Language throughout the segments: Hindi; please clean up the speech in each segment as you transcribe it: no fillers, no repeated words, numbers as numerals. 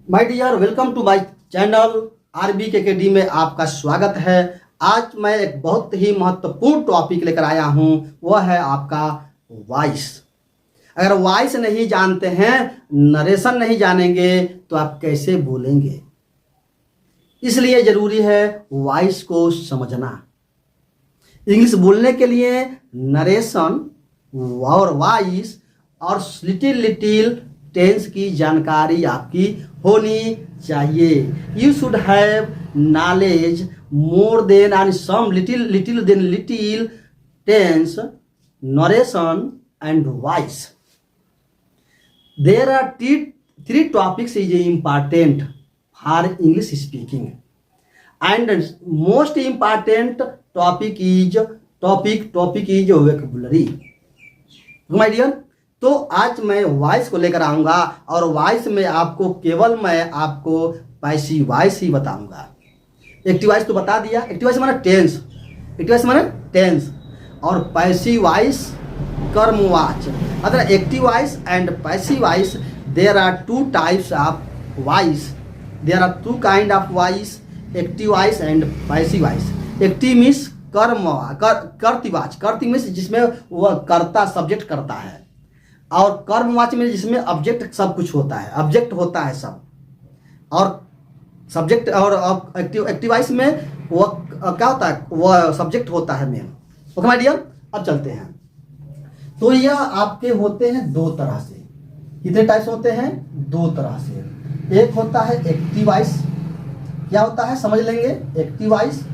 My dear, welcome to my channel RB के अकेडमी में आपका स्वागत है। आज मैं एक बहुत ही महत्वपूर्ण टॉपिक लेकर आया हूं, वह है आपका वॉइस। अगर वॉइस नहीं जानते हैं, नरेशन नहीं जानेंगे तो आप कैसे बोलेंगे। इसलिए जरूरी है वॉइस को समझना। इंग्लिश बोलने के लिए नरेशन और वॉइस और लिटिल लिटिल टेंस की जानकारी आपकी होनी चाहिए। You should have knowledge more than and some little than little tense, narration and voice. There are three topics is important for English speaking, and most important topic is vocabulary. My dear, तो आज मैं वॉइस को लेकर आऊंगा और वॉइस में आपको केवल मैं आपको पैसिव वॉइस ही बताऊंगा। एक्टिव वॉइस तो बता दिया, एक्टिव वॉइस माने टेंस, और पैसिव वॉइस कर्मवाच। अगर active voice and passive voice, there are two types of voice, there are two kind of voice, active voice and passive voice. Active means कर्तवाच मीन्स जिसमें वह कर्ता सब्जेक्ट करता है, और कर्मवाच में जिसमें ऑब्जेक्ट सब कुछ होता है, ऑब्जेक्ट होता है सब, और सब्जेक्ट। और एक्टिव वॉइस में वह क्या होता है, वह सब्जेक्ट होता है मेन। ओके माय डियर, अब चलते हैं। तो यह आपके होते हैं दो तरह से। कितने टाइप्स होते हैं? दो तरह से। एक होता है एक्टिव वॉइस, क्या होता है समझ लेंगे, एक्टिव वॉइस।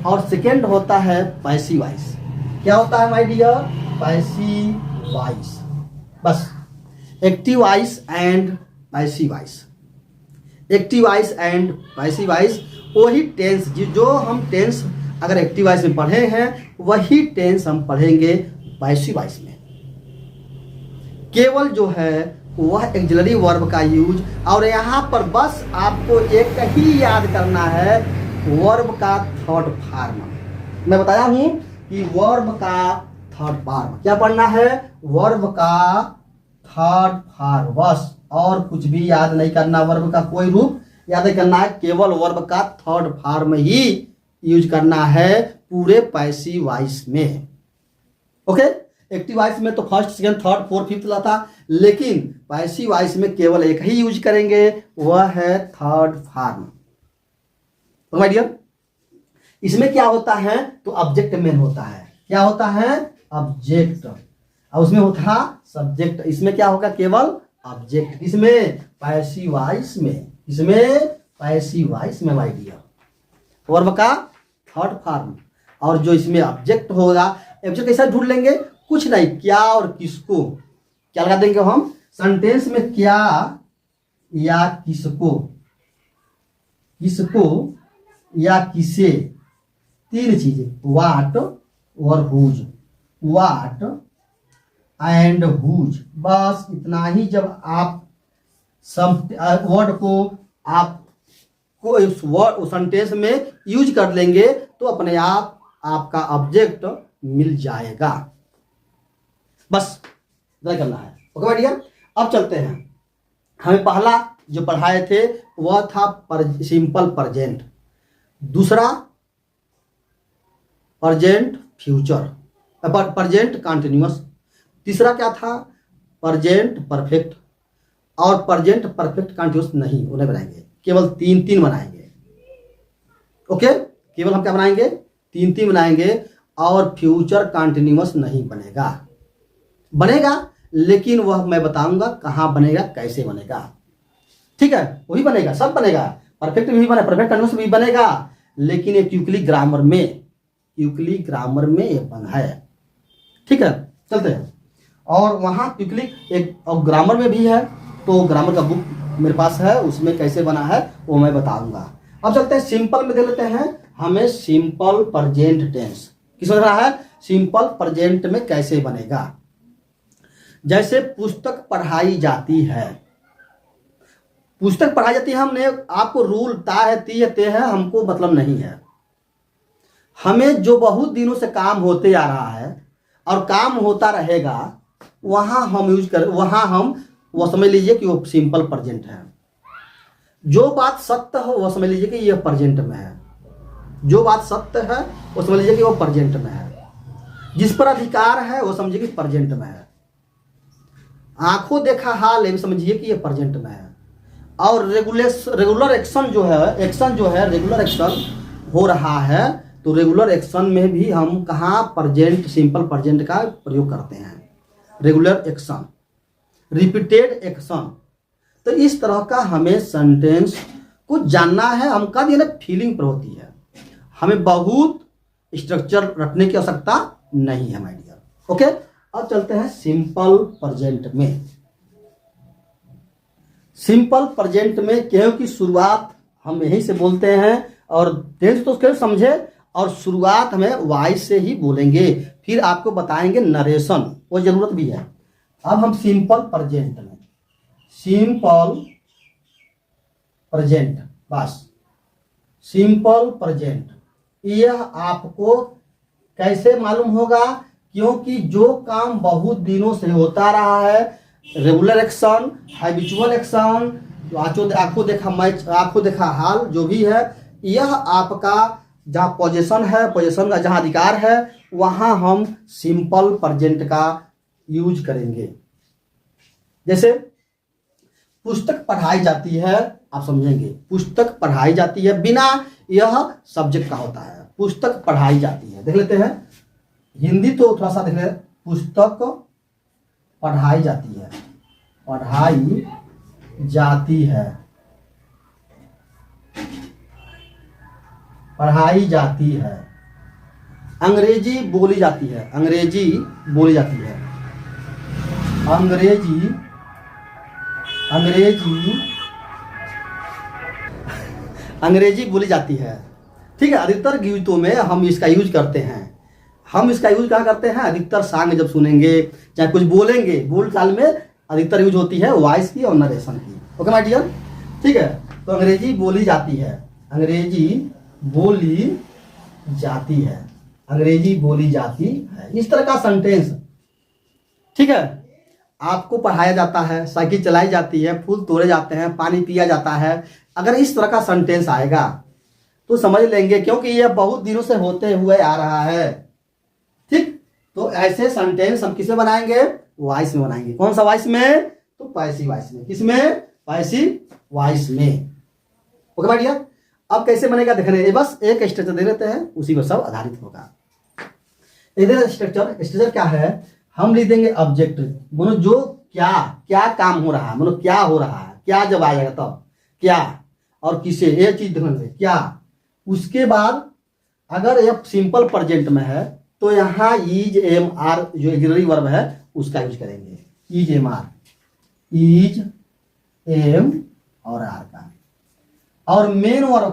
और सेकेंड होता है पैसिव वॉइस। क्या होता है माय डियर? Passive voice. बस active voice and passive voice, active voice and passive voice. वही टेंस जो हम टेंस अगर एक्टिव वॉइस में पढ़े हैं, वही टेंस हम पढ़ेंगे पैसिव वॉइस में। केवल जो है वह एक्सिलरी वर्ब का यूज, और यहाँ पर बस आपको एक ही याद करना है, वर्ब का थर्ड फॉर्म। मैं बताया हूं कि वर्ब का थर्ड फॉर्म क्या पढ़ना है, वर्ब का थर्ड फॉर्म, बस और कुछ भी याद नहीं करना, वर्ब का कोई रूप याद नहीं करना है, केवल वर्ब का थर्ड फॉर्म ही यूज करना है पूरे पैसिव वॉइस में। ओके, एक्टिव वॉइस में तो first second third fourth fifth था, लेकिन पैसिव वॉइस में केवल एक ही यूज करेंगे, वह है थर्ड फॉर्म। तो माय डियर, इसमें क्या होता है, तो ऑब्जेक्ट मेन होता है। क्या होता है? ऑब्जेक्ट, और उसमें होता है सब्जेक्ट। इसमें क्या होगा? केवल ऑब्जेक्ट। इसमें पैसिव वॉइस में, इसमें पैसिव वॉइस में माय डियर वर्ब का थर्ड फॉर्म, और जो इसमें ऑब्जेक्ट होगा, ऑब्जेक्ट कैसा ढूंढ लेंगे? कुछ नहीं, क्या और किसको, क्या लगा देंगे हम सेंटेंस में, क्या या किसको, किसको या किसे, तीन चीजें, व्हाट और हुज, व्हाट एंड हुज। बस इतना ही। जब आप वर्ड को आप को इस वर्ड सेंटेंस में यूज कर लेंगे, तो अपने आप आपका ऑब्जेक्ट मिल जाएगा। बस इतना करना है। ओके माय डियर, अब चलते हैं। हमें पहला जो पढ़ाए थे वह था सिंपल प्रेजेंट, दूसरा प्रेजेंट फ्यूचर, प्रेजेंट कंटिन्यूअस, तीसरा क्या था? Present perfect. और प्रेजेंट परफेक्ट कंटिन्यूअस नहीं, उन्हें बनाएंगे, केवल तीन बनाएंगे। ओके, केवल हम क्या बनाएंगे? तीन बनाएंगे, और फ्यूचर कंटिन्यूअस नहीं बनेगा, लेकिन वह मैं बताऊंगा कहां बनेगा, कैसे बनेगा। ठीक है, वही बनेगा, सब बनेगा, परफेक्ट भी बनेगा, परफेक्ट कंटिन्यूअस भी बनेगा, लेकिन एक यूक्लिड ग्रामर में ये बना है। ठीक है, चलते हैं। और वहां यूक्लिड एक और ग्रामर में भी है, तो ग्रामर का बुक मेरे पास है, उसमें कैसे बना है वो मैं बताऊंगा। अब चलते हैं सिंपल में, दे लेते हैं हमें सिंपल प्रेजेंट टेंस। किसमें बना है? सिंपल प्रेजेंट में कैसे बनेगा। जैसे पुस्तक पढ़ाई जाती है, हमने आपको रूल ते है, हमको मतलब नहीं है। हमें जो बहुत दिनों से काम होते आ रहा है और काम होता रहेगा, वहां हम यूज कर, वहां हम वो समझ लीजिए कि वो सिंपल प्रेजेंट है। जो बात सत्य हो वो समझ लीजिए कि यह प्रेजेंट में है। जो बात सत्य है वो समझ लीजिए कि वो प्रेजेंट में है। जिस पर अधिकार है वो समझिए कि प्रेजेंट में है। आंखों देखा हाल है समझिए कि ये प्रेजेंट में है। और रेगुलर एक्शन जो है रेगुलर एक्शन हो रहा है, तो रेगुलर एक्शन में भी हम कहाँ प्रेजेंट, सिंपल प्रेजेंट का प्रयोग करते हैं। Regular action, repeated action. तो इस तरह का हमें सेंटेंस को जानना है। हम का दिया ना फीलिंग पर होती है, हमें बहुत स्ट्रक्चर रखने की आवश्यकता नहीं है माय डियर। ओके, अब चलते हैं सिंपल प्रेजेंट में। सिंपल प्रेजेंट में क्योंकि शुरुआत हम यहीं से बोलते हैं और टेंस तो उसके समझे, और शुरुआत हमें वॉइस से ही बोलेंगे, फिर आपको बताएंगे नरेशन, वो जरूरत भी है। अब हम सिंपल प्रेजेंट में, सिंपल प्रेजेंट, बस सिंपल प्रेजेंट, यह आपको कैसे मालूम होगा? क्योंकि जो काम बहुत दिनों से होता रहा है, रेगुलर एक्शन, हैबिचुअल एक्शन, आंखों देखा मैच, आंखों देखा हाल, जो भी है, यह आपका जहाँ पोजीशन है, पोजीशन का जहाँ अधिकार है, वहाँ हम सिंपल प्रेजेंट का यूज करेंगे। जैसे पुस्तक पढ़ाई जाती है, आप समझेंगे, पुस्तक पढ़ाई जाती है बिना यह सब्जेक्ट का होता है। पुस्तक पढ़ाई जाती है, देख लेते हैं हिंदी तो थोड़ा सा देख लेते हैं। पुस्तक पढ़ाई जाती है, पढ़ाई जाती है, पढ़ाई जाती है। अंग्रेजी बोली जाती है, अंग्रेजी बोली जाती है, अंग्रेजी बोली जाती है। ठीक है, अधिकतर गीतों में हम इसका यूज करते हैं। हम इसका यूज कहाँ करते हैं? अधिकतर सॉन्ग जब सुनेंगे, चाहे कुछ बोलेंगे, बोल चाल में अधिकतर यूज होती है वॉइस की और नरेशन की। ओके माय डियर, ठीक है। तो अंग्रेजी बोली जाती है, अंग्रेजी बोली जाती है, अंग्रेजी बोली जाती है, इस तरह का सेंटेंस। ठीक है, आपको पढ़ाया जाता है, साइकिल चलाई जाती है, फूल तोड़े जाते हैं, पानी पिया जाता है। अगर इस तरह का सेंटेंस आएगा तो समझ लेंगे, क्योंकि यह बहुत दिनों से होते हुए आ रहा है। ठीक, तो ऐसे सेंटेंस हम किसमें बनाएंगे? वॉइस में बनाएंगे। कौन सा वॉइस में? तो पैसिव वॉइस में। किसमें? पैसिव वॉइस में। ओके भाई डियर, अब कैसे बनेगा देख रहे हैं। बस एक स्ट्रक्चर दे देते हैं, उसी पर सब आधारित होगा। इधर स्ट्रक्चर क्या है? हम लिख देंगे ऑब्जेक्ट, मानो जो क्या काम हो रहा है, मानो क्या हो रहा है, क्या जब आएगा तब क्या, और किसे, ये चीज ध्यान में क्या। उसके बाद अगर यह सिंपल प्रेजेंट में है तो यहाँ इज एम आर जो ऑक्सिलरी वर्ब है उसका यूज करेंगे। Is am are, is am और आर का, और मेन वर्ब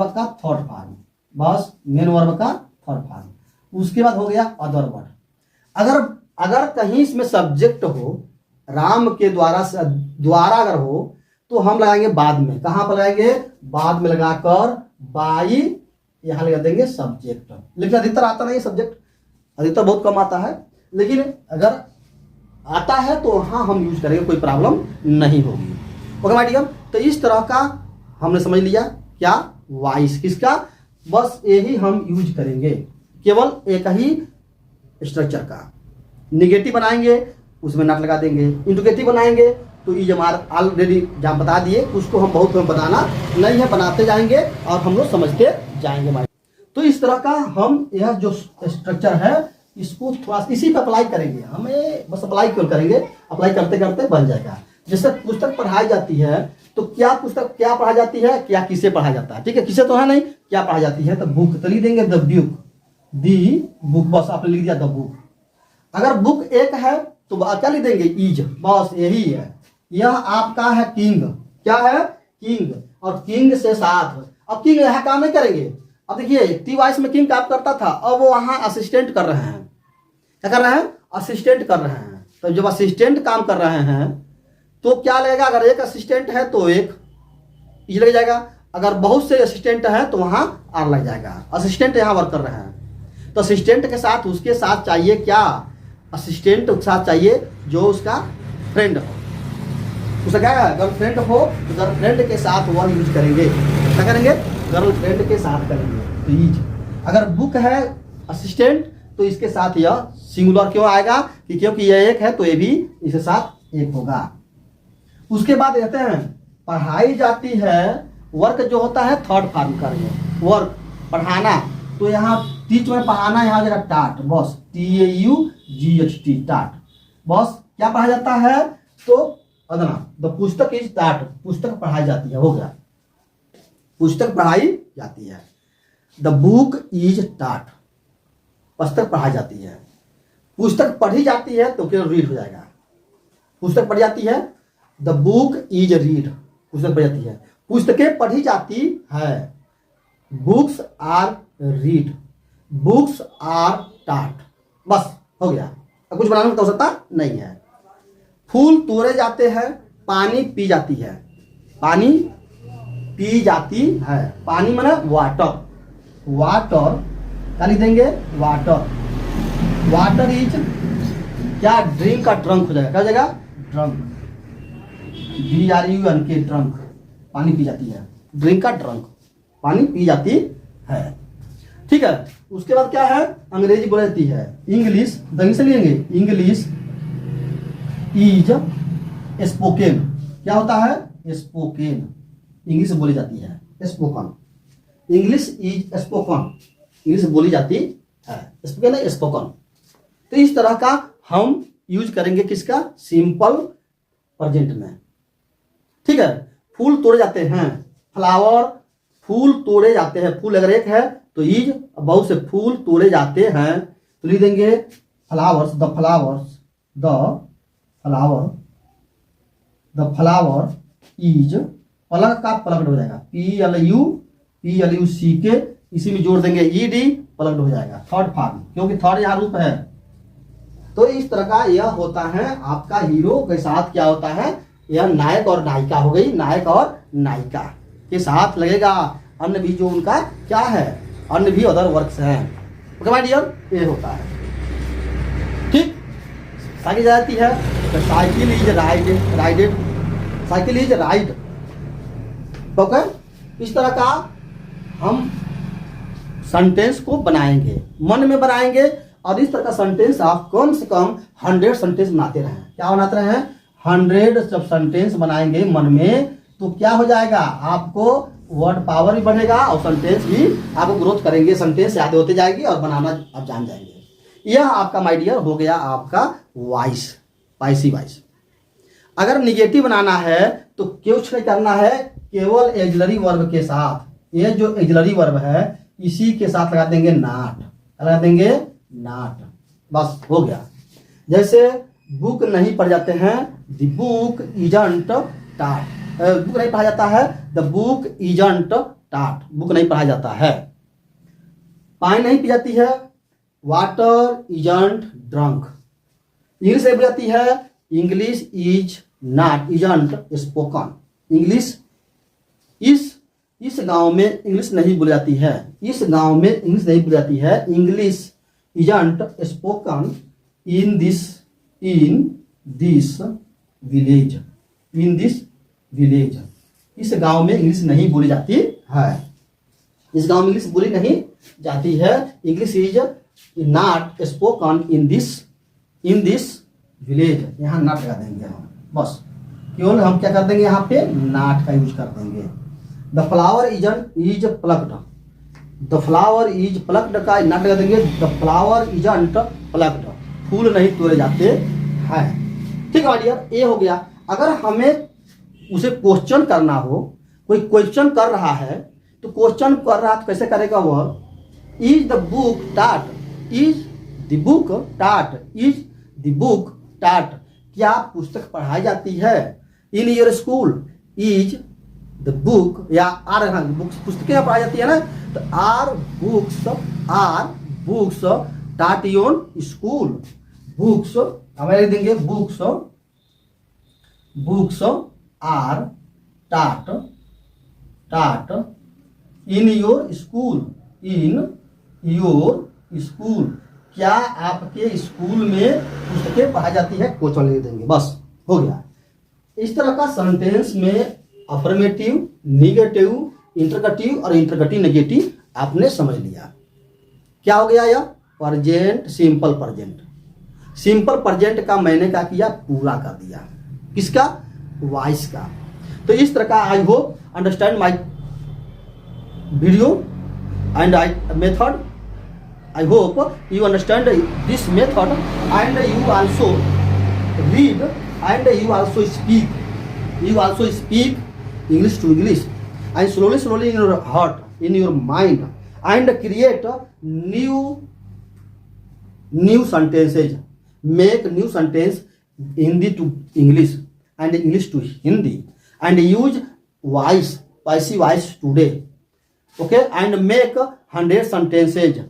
का थर्ड फॉर्म, बस मेन वर्ब का थर्ड फॉर्म। उसके बाद हो गया अदर वर्ड। अगर कहीं इसमें सब्जेक्ट हो, राम के द्वारा अगर हो तो हम लगाएंगे बाद में। कहां पर लगाएंगे? बाद में लगाकर बाई यहां लगा देंगे सब्जेक्ट। लेकिन अधिकतर आता नहीं सब्जेक्ट, अधिकतर बहुत कम आता है, लेकिन अगर आता है तो वहां हम यूज करेंगे, कोई प्रॉब्लम नहीं होगी। ओके माय डियर, तो इस तरह का हमने समझ लिया क्या? वॉइस किसका, बस यही हम यूज करेंगे, केवल एक ही स्ट्रक्चर का। निगेटिव बनाएंगे उसमें नॉट लगा देंगे, इंट्रोगेटिव बनाएंगे तो इज हमारा ऑलरेडी जहाँ बता दिए, उसको हम बहुत बताना नहीं है, बनाते जाएंगे और हम लोग समझते जाएंगे। तो इस तरह का हम यह जो स्ट्रक्चर है इसको थोड़ा इसी पर अप्लाई करेंगे। हमें बस अप्लाई क्यों करेंगे, अप्लाई करते करते बन जाएगा। जैसे पुस्तक पढ़ाई जाती है तो क्या पुस्तक क्या पढ़ाई जाती है, क्या किसे पढ़ा जाता है? ठीक है, किसे तो है नहीं, क्या पढ़ाई जाती है? तो बुक तो लिख देंगे द बुक, दी बुक, बस आपने लिख दिया द बुक। अगर बुक एक है तो क्या लिख देंगे? इज, बस यही है। यह आपका है किंग, क्या है? किंग, और किंग से साथ। अब किंग यहाँ काम नहीं करेंगे। अब देखिए टी वॉइस में किंग काम करता था, अब वो वहां असिस्टेंट कर रहे हैं। क्या कर रहे हैं? असिस्टेंट कर रहे हैं। तो जब असिस्टेंट काम कर रहे हैं तो क्या लगेगा? अगर एक असिस्टेंट है तो एक इज लग जाएगा, अगर बहुत से असिस्टेंट है तो वहां आर लग जाएगा। असिस्टेंट यहाँ वर्क कर रहे हैं तो असिस्टेंट के साथ उसके साथ चाहिए क्या? असिस्टेंट के साथ चाहिए जो उसका फ्रेंड हो। उसका क्या है, गर्लफ्रेंड हो तो गर्लफ्रेंड के साथ वह यूज करेंगे। क्या करेंगे, गर्लफ्रेंड के साथ करेंगे तो ईज। अगर बुक है असिस्टेंट तो इसके साथ यह सिंगुलर क्यों आएगा, कि क्योंकि यह एक है तो ये भी इसके साथ एक होगा। उसके बाद कहते हैं पढ़ाई जाती है, वर्क जो होता है थर्ड फॉर्म करेंगे, वर्क पढ़ाना, तो यहाँ टीच में पढ़ाना, यहाँ जरा टाट, बस TAUGHT टाट, बस क्या पढ़ा जाता है, तो अदना द पुस्तक इज टाट, पुस्तक पढ़ाई जाती है, हो गया, पुस्तक पढ़ाई जाती है। द बुक इज टाट, पुस्तक पढ़ाई जाती है। पुस्तक पढ़ी जाती है तो फिर रीड हो जाएगा, पुस्तक पढ़ी जाती है, द बुक इज रीड, पुस्तक पढ़ी जाती है, पुस्तकें पढ़ी जाती है, books are read, books are taught, बस हो गया। अब कुछ बनाने की आवश्यकता नहीं है। फूल तोड़े जाते हैं, पानी पी जाती है, पानी पी जाती है, पानी माने वाटर, वाटर क्या लिख देंगे, वाटर, वाटर इज क्या, ड्रिंक का ट्रंक हो जाएगा, क्या हो जाएगा, ड्रंक, DRUNK ड्रंक, पानी पी जाती है, ड्रिंक का ड्रंक, पानी पी जाती है। ठीक है, उसके बाद क्या है, अंग्रेजी बोली जाती है, इंग्लिश, दंग से लेंगे, इंग्लिश इज स्पोकन, क्या होता है, स्पोकन, इंग्लिश बोली जाती है, spoken, English is spoken, English बोली जाती है, स्पोकन है, स्पोकन। तो इस तरह का हम यूज करेंगे किसका, सिंपल प्रेजेंट में। ठीक है, फूल तोड़े जाते हैं, फ्लावर, फूल तोड़े जाते हैं, फूल अगर एक है तो इज, बहुत से फूल तोड़े जाते हैं तो लिख देंगे flowers, the flowers, the flower, the flower is, pluck का पलक्ड हो जाएगा, PLUCK, इसी में जोड़ देंगे ED, पलक्ड हो जाएगा, थर्ड फॉर्म, क्योंकि थर्ड यहाँ रूप है। तो इस तरह का यह होता है आपका हीरो के साथ क्या होता है, यह नायक और नायिका हो गई, नायक और नायिका के साथ लगेगा, अन्य भी जो उनका क्या है, अन्य भी अदर वर्क्स हैं। ओके माय डियर, ये होता है। ठीक, साइकिल जाती है तो cycle is rided, cycle is ride. Okay, इस तरह का हम सेंटेंस को बनाएंगे, मन में बनाएंगे, और इस तरह का सेंटेंस आप कम से कम 100 सेंटेंस बनाते रहें। क्या बनाते रहें, 100 जब सेंटेंस बनाएंगे मन में तो क्या हो जाएगा, आपको वर्ड पावर भी बढ़ेगा और सेंटेंस भी आपको ग्रोथ करेंगे, सेंटेंस याद होते जाएगी और बनाना आप जान जाएंगे। यह आपका माय डियर हो गया आपका वॉइस, पाइसी वॉइस। अगर निगेटिव बनाना है तो कुछ नहीं करना है, केवल एक्सिलरी वर्ब के साथ, ये जो एक्सिलरी वर्ब है इसी के साथ लगा देंगे नॉट, लगा देंगे नॉट, बस हो गया। जैसे बुक नहीं पढ़ जाते हैं, द बुक इजंट टाट, बुक नहीं पढ़ा जाता है, द बुक इजंट टाट, बुक नहीं पढ़ा जाता है। पानी नहीं पी जाती है, वाटर इजंट ड्रंक। इंग्लिश नहीं पढ़ी जाती है, English is not isn't spoken, English इस गांव में इंग्लिश नहीं बोली जाती है, इस गांव में इंग्लिश नहीं बोली जाती है, English isn't spoken in this village, in this village, इस गांव में इंग्लिश नहीं बोली जाती है, इस गांव में इंग्लिश बोली नहीं जाती है, English is not spoken in this village, यहाँ नॉट लगा देंगे हम, बस केवल हम क्या कर देंगे, यहाँ पे नॉट का यूज कर देंगे। The flower is plucked, the flower is plucked का नॉट लगा देंगे, द फ्लावर इजंट प्लक्ड, फूल नहीं तोड़े जाते हैं। ठीक है डियर, ये हो गया। अगर हमें उसे क्वेश्चन करना हो, कोई क्वेश्चन कर रहा है तो क्वेश्चन कर रहा तो कैसे करेगा वह, इज द बुक टाट, इज द बुक टाट, इज द बुक टाट, क्या पुस्तक पढ़ाई जाती है in your school, is the book, या आर बुक्स, पुस्तकें पढ़ाई जाती है ना, तो आर बुक्स टाट योर स्कूल, बुक्स हमें लिख देंगे, बुक्स आर टाट इन योर स्कूल, क्या आपके स्कूल में पुस्तकें पढ़ाई जाती है, क्वेश्चन लिख देंगे, बस हो गया। इस तरह का सेंटेंस में अफर्मेटिव, निगेटिव, इंटरगेटिव और इंटरगेटिव नेगेटिव आपने समझ लिया। क्या हो गया यह? Present simple present. Simple present का मैंने क्या किया? पूरा कर दिया। किसका? वॉइस का। तो इस तरह का I hope understand my video and I method. I hope you understand this method and you also read and you also speak. You also speak English to English and slowly in your heart, in your mind, and create new sentences. Make new sentence Hindi to English and English to Hindi and use voice, passive voice today. Okay, and make 100 sentences.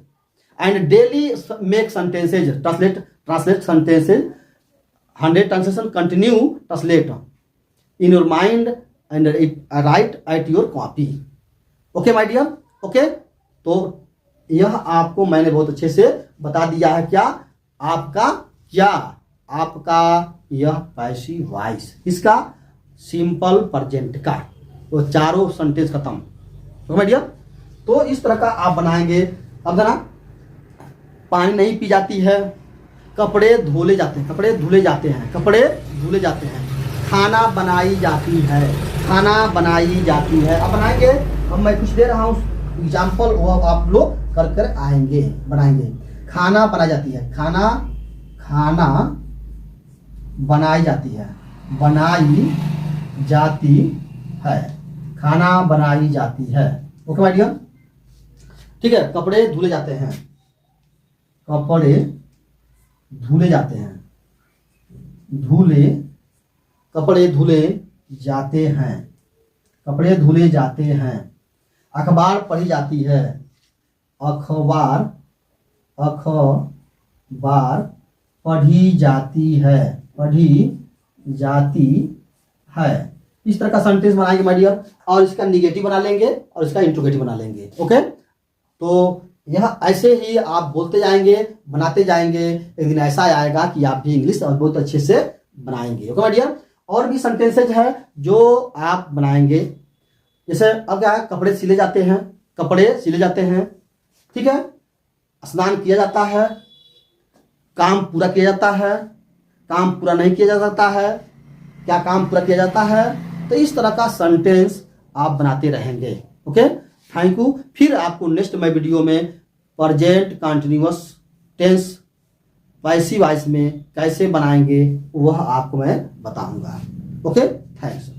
And daily make sentences, translate sentences, 100 translation, continue translate in your mind and write at your copy. Okay my dear, okay। तो यह आपको मैंने बहुत अच्छे से बता दिया है। क्या आपका यह पैसिव वॉइस, इसका सिंपल प्रेजेंट का, वो चारों सेंटेंस खत्म। ओके माय डियर, तो इस तरह का आप बनाएंगे। अब जरा पानी नहीं पी जाती है, कपड़े धुले जाते हैं, खाना बनाई जाती है। अब बनाएंगे, अब मैं कुछ दे रहा हूँ एग्जाम्पल, वो आप लोग कर आएंगे, बनाएंगे। खाना बनाई जाती है, खाना बनाई जाती है, खाना बनाई जाती है। ओके माय डियर, ठीक है। कपड़े धुले जाते हैं, कपड़े धुले जाते हैं। अखबार पढ़ी जाती है, अखबार पढ़ी जाती है। इस तरह का सेंटेंस बनाएंगे माय डियर, और इसका निगेटिव बना लेंगे और इसका इंट्रोगेटिव बना लेंगे। ओके, तो यह ऐसे ही आप बोलते जाएंगे, बनाते जाएंगे, एक दिन ऐसा आएगा कि आप भी इंग्लिश और बहुत अच्छे से बनाएंगे। ओके माय डियर, और भी सेंटेंसेज है जो आप बनाएंगे। जैसे अब क्या है, कपड़े सिले जाते हैं, ठीक है। स्नान किया जाता है, काम पूरा किया जाता है, काम पूरा नहीं किया जा सकता है, क्या काम पूरा किया जाता है। तो इस तरह का सेंटेंस आप बनाते रहेंगे। Okay, thank you. फिर आपको नेक्स्ट मैं वीडियो में present continuous tense passive voice में कैसे बनाएंगे वह आपको मैं बताऊंगा। Okay, thanks.